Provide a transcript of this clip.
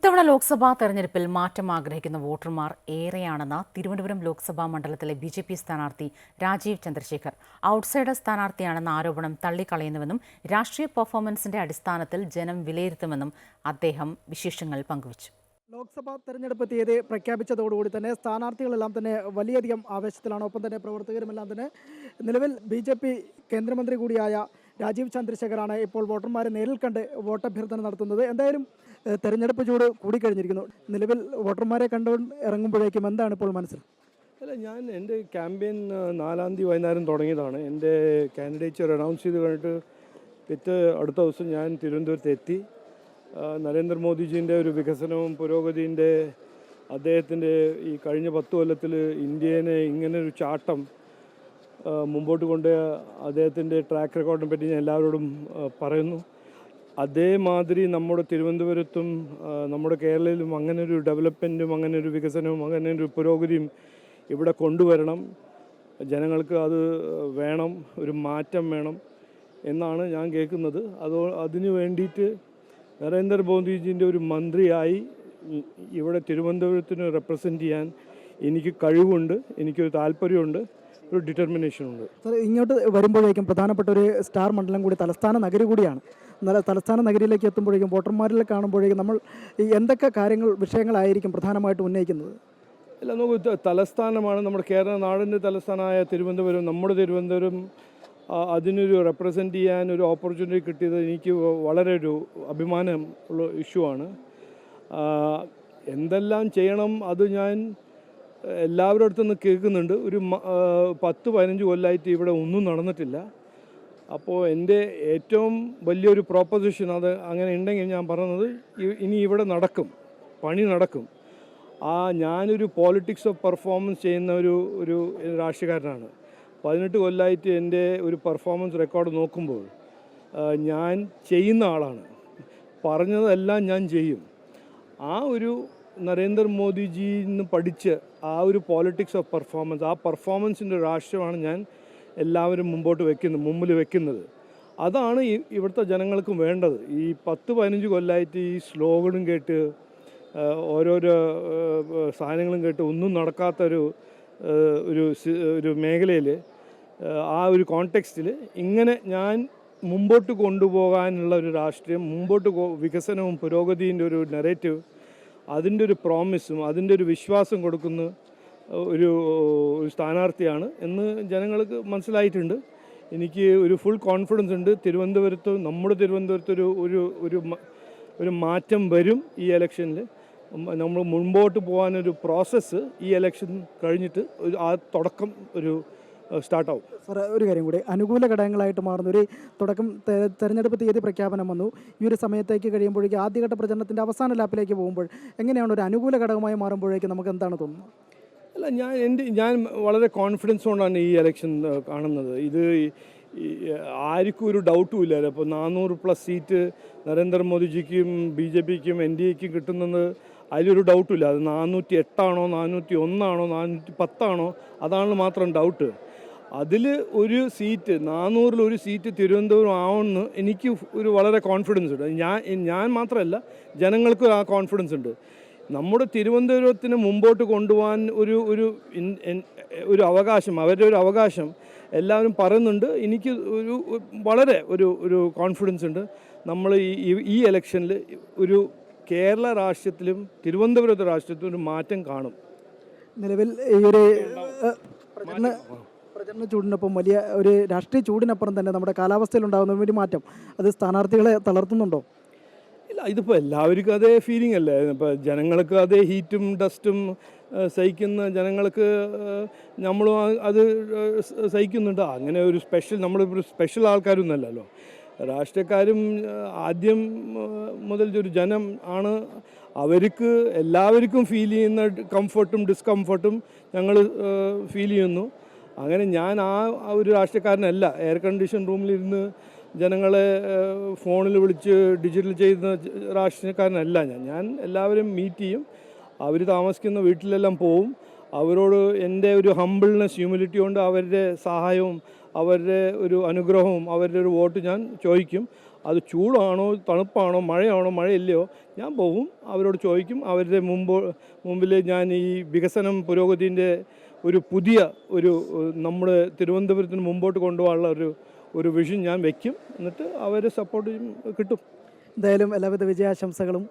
ഇത്തവണ ലോക്സഭാ തെരഞ്ഞെടുപ്പിൽ മാറ്റം ആഗ്രഹിക്കുന്ന വോട്ടർമാർ ഏറെയാണെന്ന് തിരുവനന്തപുരം ലോക്സഭാ മണ്ഡലത്തിലെ ബി.ജെ.പി. സ്ഥാനാർത്ഥി രാജീവ് ചന്ദ്രശേഖർ. ഔട്ട്സൈഡർ സ്ഥാനാർത്ഥിയാണെന്ന ആരോപണം തള്ളിക്കളയുന്നുവെന്നും രാഷ്ട്രീയ പെർഫോമൻസിന്റെ അടിസ്ഥാനത്തിൽ ജനം വിലയിരുത്തുമെന്നും അദ്ദേഹം വിശേഷങ്ങൾ പങ്കുവച്ചു. ലോക്സഭാ തെരഞ്ഞെടുപ്പ് തീയതി പ്രഖ്യാപിച്ചതോടുകൂടി തന്നെ സ്ഥാനാർത്ഥികളെല്ലാം തന്നെ വലിയധികം ആവേശത്തിലാണ്. ഒപ്പം തന്നെ പ്രവർത്തകരുമെല്ലാം തന്നെ നിലവിൽ ബി.ജെ.പി. കേന്ദ്രമന്ത്രി കൂടിയായ രാജീവ് ചന്ദ്രശേഖറാണ് ഇപ്പോൾ വോട്ടർമാരെ നേരിൽ കണ്ട് വോട്ടഭ്യർത്ഥന നടത്തുന്നത്. എന്തായാലും തെരഞ്ഞെടുപ്പ് ചൂട് കൂടിക്കഴിഞ്ഞിരിക്കുന്നു. നിലവിൽ വോട്ടർമാരെ കണ്ടുകൊണ്ട് ഇറങ്ങുമ്പോഴേക്കും എന്താണ് ഇപ്പോൾ മനസ്സിൽ? അല്ല, ഞാൻ എൻ്റെ ക്യാമ്പയിൻ 4-ാം തീയതി വൈകുന്നേരം തുടങ്ങിയതാണ്. എൻ്റെ കാൻഡിഡേച്ചർ അനൗൺസ് ചെയ്ത് കഴിഞ്ഞിട്ട് അടുത്ത ദിവസം ഞാൻ തിരുവനന്തപുരത്ത് എത്തി. നരേന്ദ്രമോദിജീൻ്റെ ഒരു വികസനവും പുരോഗതിൻ്റെ അദ്ദേഹത്തിൻ്റെ ഈ കഴിഞ്ഞ 10 കൊല്ലത്തിൽ ഇന്ത്യനെ ഇങ്ങനൊരു ചാട്ടം മുമ്പോട്ട് കൊണ്ട് അദ്ദേഹത്തിൻ്റെ ട്രാക്ക് റെക്കോർഡിനെ പറ്റി ഞാൻ എല്ലാവരോടും പറയുന്നു. അതേമാതിരി നമ്മുടെ തിരുവനന്തപുരത്തും നമ്മുടെ കേരളയിലും അങ്ങനെ ഒരു ഡെവലപ്മെൻറ്റും അങ്ങനെ ഒരു വികസനവും അങ്ങനെ ഒരു പുരോഗതിയും ഇവിടെ കൊണ്ടുവരണം. ജനങ്ങൾക്ക് അത് വേണം, ഒരു മാറ്റം വേണം എന്നാണ് ഞാൻ കേൾക്കുന്നത്. അതിനു വേണ്ടിയിട്ട് നരേന്ദ്രമോദിജീൻ്റെ ഒരു മന്ത്രിയായി ഇവിടെ തിരുവനന്തപുരത്തിന് റെപ്രസെൻറ്റ് ചെയ്യാൻ എനിക്ക് കഴിവുണ്ട്, എനിക്കൊരു താല്പര്യമുണ്ട്, ഒരു ഡിറ്റർമിനേഷനുണ്ട്. സാർ, ഇങ്ങോട്ട് വരുമ്പോഴേക്കും പ്രധാനപ്പെട്ട ഒരു സ്റ്റാർ മണ്ഡലം കൂടി തലസ്ഥാന നഗരി കൂടിയാണ്. തലസ്ഥാന നഗരിയിലേക്ക് എത്തുമ്പോഴേക്കും വോട്ടർമാരിൽ കാണുമ്പോഴേക്കും നമ്മൾ എന്തൊക്കെ വിഷയങ്ങളായിരിക്കും പ്രധാനമായിട്ട് ഉന്നയിക്കുന്നത്? അല്ല, നമുക്ക് തലസ്ഥാനമാണ് നമ്മുടെ കേരള നാടിൻ്റെ തലസ്ഥാനമായ തിരുവനന്തപുരം. നമ്മുടെ തിരുവനന്തപുരം അതിനൊരു റെപ്രസെൻറ്റ് ചെയ്യാൻ ഒരു ഓപ്പർച്യൂണിറ്റി കിട്ടിയത് എനിക്ക് വളരെ ഒരു അഭിമാനം ഉള്ള ഇഷ്യൂ ആണ്. എന്തെല്ലാം ചെയ്യണം അത് ഞാൻ എല്ലാവരുടെ അടുത്തുനിന്ന് കേൾക്കുന്നുണ്ട്. ഒരു 10-15 കൊല്ലമായിട്ട് ഇവിടെ ഒന്നും നടന്നിട്ടില്ല. അപ്പോൾ എൻ്റെ ഏറ്റവും വലിയൊരു പ്രോപ്പോസിഷൻ അത് അങ്ങനെ ഉണ്ടെങ്കിൽ ഞാൻ പറയുന്നത് ഇനി ഇവിടെ നടക്കും, പണി നടക്കും. ഞാനൊരു പോളിറ്റിക്സ് ഓഫ് പെർഫോമൻസ് ചെയ്യുന്ന ഒരു രാഷ്ട്രീയക്കാരനാണ്. 18 കൊല്ലമായിട്ട് എൻ്റെ ഒരു പെർഫോമൻസ് റെക്കോർഡ് നോക്കുമ്പോൾ ഞാൻ ചെയ്യുന്ന ആളാണ്. പറഞ്ഞതെല്ലാം ഞാൻ ചെയ്യും. ഒരു നരേന്ദ്രമോദിജിയിൽ നിന്ന് പഠിച്ച് ഒരു പോളിറ്റിക്സ് ഓഫ് പെർഫോമൻസ്, പെർഫോമൻസിൻ്റെ രാഷ്ട്രീയമാണ് ഞാൻ എല്ലാവരും മുമ്പിൽ വെക്കുന്നത്. അതാണ് ഇവിടുത്തെ ജനങ്ങൾക്കും വേണ്ടത്. ഈ 10-15 കൊല്ലമായിട്ട് ഈ സ്ലോഗനും കേട്ട് ഓരോരോ സാധനങ്ങളും കേട്ട് ഒന്നും നടക്കാത്തൊരു ഒരു മേഖലയിൽ ഒരു കോണ്ടെക്സ്റ്റിൽ ഇങ്ങനെ ഞാൻ മുമ്പോട്ട് കൊണ്ടുപോകാനുള്ള ഒരു രാഷ്ട്രീയം, വികസനവും പുരോഗതിൻ്റെ ഒരു നെറേറ്റീവ്, അതിൻ്റെ ഒരു പ്രോമിസും അതിൻ്റെ ഒരു വിശ്വാസം കൊടുക്കുന്ന ഒരു സ്ഥാനാർത്ഥിയാണ് എന്ന് ജനങ്ങൾക്ക് മനസ്സിലായിട്ടുണ്ട്. എനിക്ക് ഒരു ഫുൾ കോൺഫിഡൻസ് ഉണ്ട്. നമ്മുടെ തിരുവനന്തപുരത്ത് ഒരു മാറ്റം വരും. ഈ ഇലക്ഷനിൽ നമ്മൾ മുൻപോട്ട് പോകാനൊരു പ്രോസസ്സ് ഈ ഇലക്ഷൻ കഴിഞ്ഞിട്ട് തുടക്കം സ്റ്റാർട്ടാവും. സാർ, ഒരു കാര്യം കൂടി, അനുകൂല ഘടകങ്ങളായിട്ട് മാറുന്ന ഒരു തുടക്കം തെരഞ്ഞെടുപ്പ് തീയതി പ്രഖ്യാപനം വന്നു. ഈ ഒരു സമയത്തേക്ക് കഴിയുമ്പോഴേക്കും ആദ്യഘട്ട പ്രചരണത്തിൻ്റെ അവസാന ലാപ്പിലേക്ക് പോകുമ്പോൾ എങ്ങനെയാണ് ഒരു അനുകൂല ഘടകമായി മാറുമ്പോഴേക്കും നമുക്ക് എന്താണ് തോന്നുന്നത്? അല്ല, ഞാൻ വളരെ കോൺഫിഡൻസ് കൊണ്ടാണ് ഈ ഇലക്ഷൻ കാണുന്നത്. ഇത് ആർക്കും ഒരു ഡൗട്ടും ഇല്ലല്ലോ. അപ്പോൾ 400+ സീറ്റ് നരേന്ദ്രമോദിജിക്കും ബി.ജെ.പിക്കും എൻ.ഡി.എക്കും കിട്ടുന്നത് അതിലൊരു ഡൗട്ടില്ല. അത് 408 ആണോ 401 ആണോ 410 ആണോ അതാണ് മാത്രം ഡൗട്ട്. അതിൽ ഒരു സീറ്റ് 400-ൽ ഒരു സീറ്റ് തിരുവനന്തപുരം ആവുമെന്ന് എനിക്ക് ഒരു വളരെ കോൺഫിഡൻസ് ഉണ്ട്. ഞാൻ മാത്രമല്ല, ജനങ്ങൾക്കും ആ കോൺഫിഡൻസ് ഉണ്ട്. നമ്മുടെ തിരുവനന്തപുരത്തിന് മുമ്പോട്ട് കൊണ്ടുപോകാൻ ഒരു അവകാശം, അവരുടെ ഒരു അവകാശം എല്ലാവരും പറയുന്നുണ്ട്. എനിക്ക് വളരെ ഒരു കോൺഫിഡൻസ് ഉണ്ട്. നമ്മൾ ഈ ഇലക്ഷനിൽ ഒരു കേരള രാഷ്ട്രീയത്തിലും തിരുവനന്തപുരത്തെ രാഷ്ട്രീയത്തിലും ഒരു മാറ്റം കാണും. നിലവിൽ ഈ ഒരു പ്രചരണ ചൂടിനൊപ്പം വലിയ ഒരു രാഷ്ട്രീയ ചൂടിനപ്പുറം തന്നെ നമ്മുടെ കാലാവസ്ഥയിലുണ്ടാകുന്ന ഒരു മാറ്റം അത് സ്ഥാനാർത്ഥികളെ തളർത്തുന്നുണ്ടോ? ഇല്ല, ഇതിപ്പോൾ എല്ലാവർക്കും അതേ ഫീലിംഗ് അല്ലേ. ഇപ്പോൾ ജനങ്ങൾക്ക് അതേ ഹീറ്റും ഡസ്റ്റും സഹിക്കുന്ന ജനങ്ങൾക്ക് നമ്മളും അത് സഹിക്കുന്നുണ്ട്. അങ്ങനെ ഒരു നമ്മളിപ്പോൾ സ്പെഷ്യൽ ആൾക്കാരൊന്നുമല്ലല്ലോ. രാഷ്ട്രീയക്കാരും ആദ്യം മുതൽ ഒരു ജനം ആണ്. എല്ലാവർക്കും ഫീൽ ചെയ്യുന്ന കംഫർട്ടും ഡിസ്കംഫർട്ടും ഞങ്ങൾ ഫീൽ ചെയ്യുന്നു. അങ്ങനെ ഞാൻ ഒരു രാഷ്ട്രീയക്കാരനല്ല. എയർ കണ്ടീഷൻ റൂമിലിരുന്ന് ജനങ്ങളെ ഫോണിൽ വിളിച്ച് ഡിജിറ്റൽ ചെയ്യുന്ന രാഷ്ട്രീയക്കാരനല്ല ഞാൻ എല്ലാവരും മീറ്റ് ചെയ്യും. അവർ താമസിക്കുന്ന വീട്ടിലെല്ലാം പോവും. അവരോട് എൻ്റെ ഒരു ഹംബിൾനെസ്, ഹ്യൂമിലിറ്റി കൊണ്ട് അവരുടെ സഹായവും അവരുടെ ഒരു അനുഗ്രഹവും അവരുടെ ഒരു വോട്ട് ഞാൻ ചോദിക്കും. അത് ചൂടാണോ തണുപ്പാണോ മഴയാണോ മഴയില്ലയോ ഞാൻ പോകും, അവരോട് ചോദിക്കും. അവരുടെ മുമ്പിൽ ഞാൻ ഈ വികസനം പുരോഗതിൻ്റെ ഒരു പുതിയ നമ്മുടെ തിരുവനന്തപുരത്തിന് മുമ്പോട്ട് കൊണ്ടുപോകാനുള്ള ഒരു വിഷൻ ഞാൻ വയ്ക്കും. എന്നിട്ട് അവരെ സപ്പോർട്ട് കിട്ടും. എന്തായാലും എല്ലാവിധ വിജയാശംസകളും.